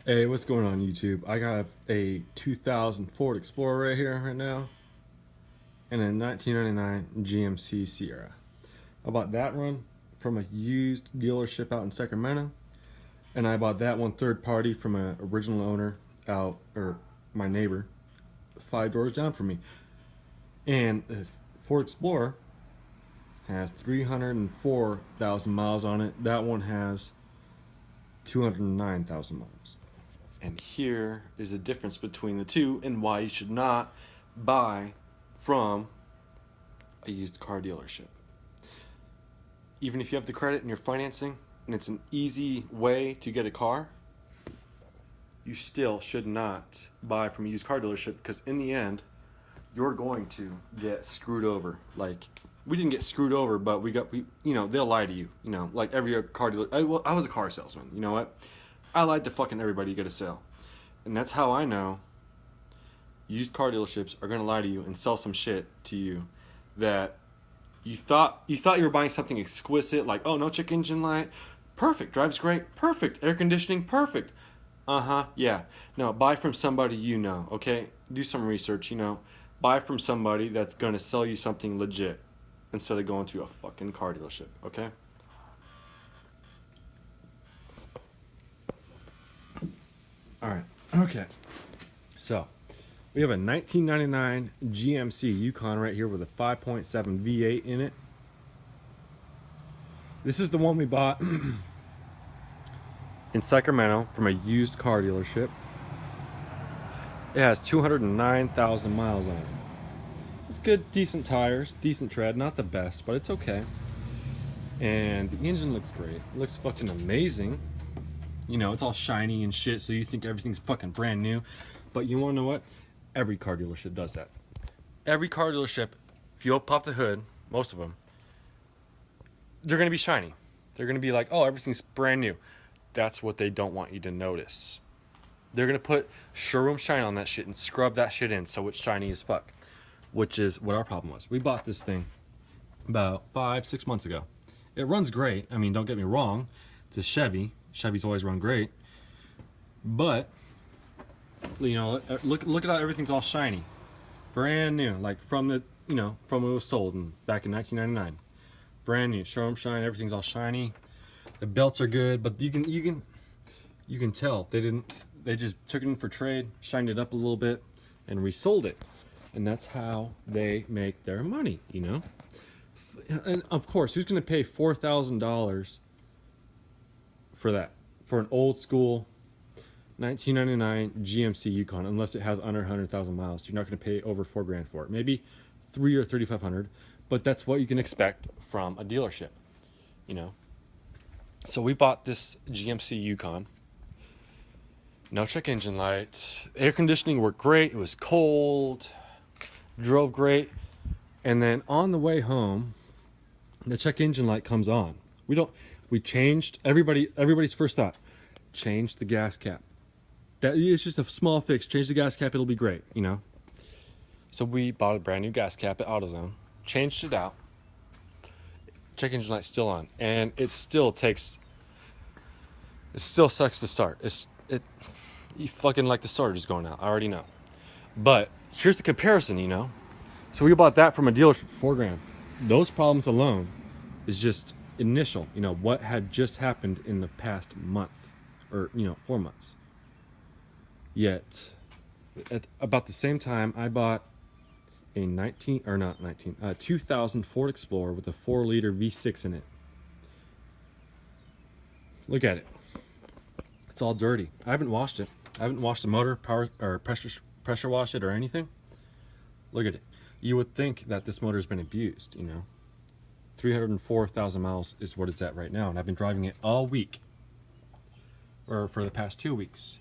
Hey, what's going on YouTube? I got a 2000 Ford Explorer right here, right now, and a 1999 GMC Sierra. I bought that one from a used dealership out in Sacramento, and I bought that one third party from an original owner out, or my neighbor, 5 doors down from me. And the Ford Explorer has 304,000 miles on it. That one has 209,000 miles. And here is the difference between the two and why you should not buy from a used car dealership. Even if you have the credit and you're financing and it's an easy way to get a car, you still should not buy from a used car dealership, because in the end, you're going to get screwed over. Like, we didn't get screwed over, but they'll lie to you. Like every car dealer. I was a car salesman. You know what? I lied to fucking everybody you get a sale. And that's how I know used car dealerships are going to lie to you and sell some shit to you that you thought you were buying something exquisite, like, oh, no check engine light, perfect, drives great, perfect, air conditioning, perfect. Yeah. No, buy from somebody you know, okay? Do some research, Buy from somebody that's going to sell you something legit instead of going to a fucking car dealership, okay? All right. Okay. So, we have a 1999 GMC Yukon right here with a 5.7 V8 in it. This is the one we bought in Sacramento from a used car dealership. It has 209,000 miles on it. It's good, decent tires, decent tread, not the best, but it's okay. And the engine looks great. It looks fucking amazing. It's all shiny and shit, so you think everything's fucking brand new. But you wanna know what? Every car dealership does that. Every car dealership, if you pop the hood, most of them, they're gonna be shiny. They're gonna be like, oh, everything's brand new. That's what they don't want you to notice. They're gonna put showroom shine on that shit and scrub that shit in so it's shiny as fuck. Which is what our problem was. We bought this thing about 5-6 months ago. It runs great. I mean, don't get me wrong. It's a Chevy. Chevys always run great. But, look at how everything's all shiny. Brand new. Like from when it was sold back in 1999. Brand new. Showroom shine. Everything's all shiny. The belts are good, but you can tell they just took it in for trade, shined it up a little bit, and resold it. And that's how they make their money, And of course, who's going to pay $4,000 for that? For an old school 1999 GMC Yukon, unless it has under 100,000 miles. You're not going to pay over $4,000 for it. Maybe $3,000 or $3,500, but that's what you can expect from a dealership, So we bought this GMC Yukon. No check engine lights. Air conditioning worked great. It was cold. Drove great. And then on the way home, the check engine light comes on. We changed everybody's first thought. Change the gas cap. That is just a small fix. Change the gas cap, it'll be great, So we bought a brand new gas cap at AutoZone, changed it out. Check engine light's still on, and it still sucks to start. You fucking like the starter just going out. I already know. But here's the comparison, So we bought that from a dealership for $4,000. Those problems alone is just initial, what had just happened in the past month or, 4 months. Yet, at about the same time, I bought a 2000 Ford Explorer with a 4-liter V6 in it. Look at it. It's all dirty. I haven't washed it. I haven't washed the motor, power, or pressure wash it or anything. Look at it. You would think that this motor has been abused, 304,000 miles is what it's at right now, and I've been driving it all week, or for the past 2 weeks,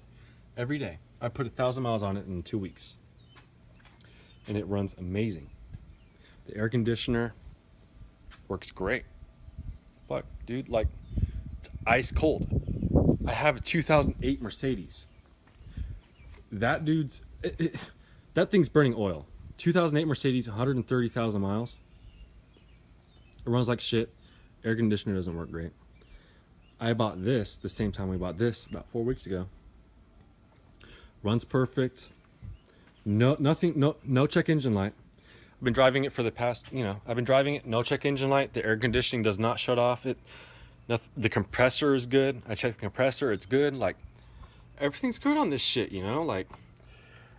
every day. I put 1,000 miles on it in 2 weeks, and it runs amazing. The air conditioner works great. Fuck, dude, like, it's ice cold. I have a 2008 Mercedes. That thing's burning oil. 2008 Mercedes, 130,000 miles. It runs like shit. Air conditioner doesn't work great. I bought this the same time we bought this, about 4 weeks ago. Runs perfect. No check engine light. I've been driving it for the past, I've been driving it, no check engine light. The air conditioning does not shut off. The compressor is good. I checked the compressor, it's good. Like, everything's good on this shit, like.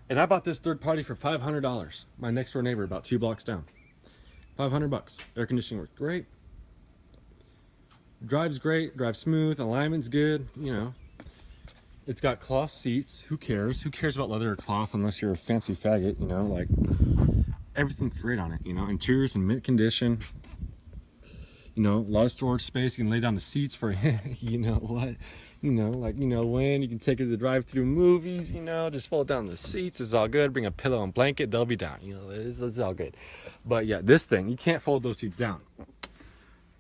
And I bought this third party for $500. My next door neighbor, about 2 blocks down. $500. Air conditioning works great. Drives great, drives smooth, alignment's good, It's got cloth seats. Who cares? Who cares about leather or cloth unless you're a fancy faggot, like. Everything's great on it, Interior's in mint condition. A lot of storage space. You can lay down the seats for, what? When you can take it to the drive-through movies, just fold down the seats. It's all good. Bring a pillow and blanket. They'll be down. It's all good. But yeah, this thing, you can't fold those seats down.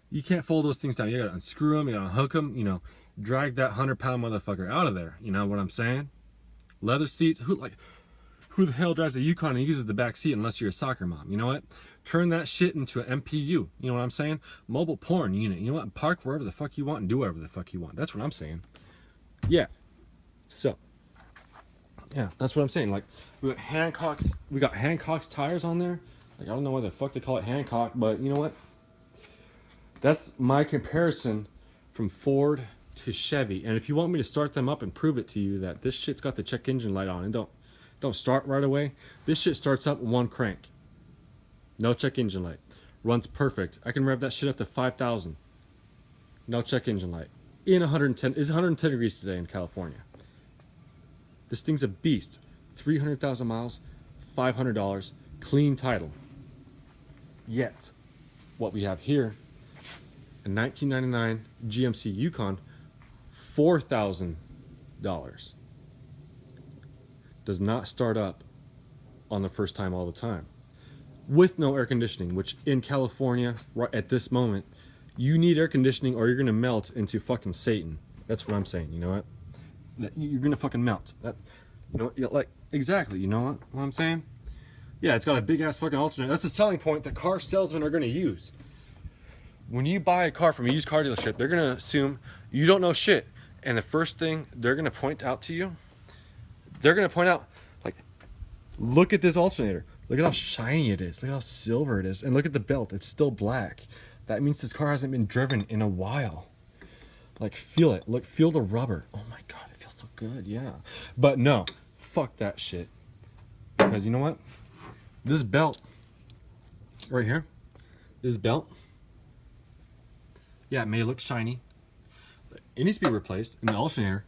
You can't fold those things down. You gotta unscrew them. You gotta unhook them. Drag that 100-pound motherfucker out of there. You know what I'm saying? Leather seats. Who the hell drives a Yukon and uses the back seat unless you're a soccer mom? You know what? Turn that shit into an MPU. You know what I'm saying? Mobile porn unit. You know what? Park wherever the fuck you want and do whatever the fuck you want. That's what I'm saying. Yeah. So. Yeah, that's what I'm saying. Like, we got Hancock's tires on there. Like, I don't know why the fuck they call it Hancock, but you know what? That's my comparison from Ford to Chevy. And if you want me to start them up and prove it to you that this shit's got the check engine light on and don't start right away. This shit starts up one crank. No check engine light. Runs perfect. I can rev that shit up to 5,000. No check engine light. In 110, it's 110 degrees today in California. This thing's a beast. 300,000 miles, $500, clean title. Yet, what we have here, a 1999 GMC Yukon, $4,000. Does not start up on the first time all the time. With no air conditioning, which in California, right at this moment, you need air conditioning or you're gonna melt into fucking Satan. That's what I'm saying, you know what? You're gonna fucking melt. Like, exactly, you know what I'm saying? Yeah, it's got a big ass fucking alternator. That's the selling point that car salesmen are gonna use. When you buy a car from a used car dealership, they're gonna assume you don't know shit. And the first thing they're gonna point out to you, they're going to point out, like, look at this alternator. Look at how shiny it is. Look at how silver it is. And look at the belt. It's still black. That means this car hasn't been driven in a while. Like, feel it. Look, feel the rubber. Oh my God, it feels so good. Yeah. But no, fuck that shit. Because you know what? This belt right here, this belt, yeah, it may look shiny, but it needs to be replaced. And the alternator,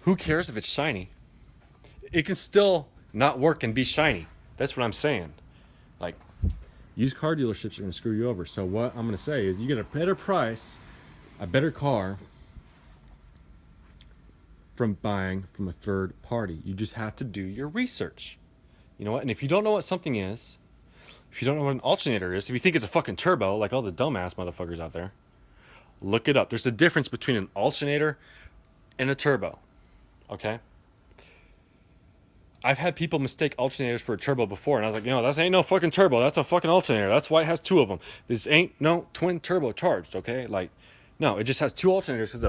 who cares if it's shiny? It can still not work and be shiny. That's what I'm saying. Like, used car dealerships are going to screw you over. So what I'm going to say is you get a better price, a better car from buying from a third party. You just have to do your research. You know what? And if you don't know what something is, if you don't know what an alternator is, if you think it's a fucking turbo, like all the dumbass motherfuckers out there, look it up. There's a difference between an alternator and a turbo. Okay? I've had people mistake alternators for a turbo before, and I was like, that ain't no fucking turbo. That's a fucking alternator. That's why it has 2 of them. This ain't no twin turbo charged, okay? Like, no, it just has 2 alternators because the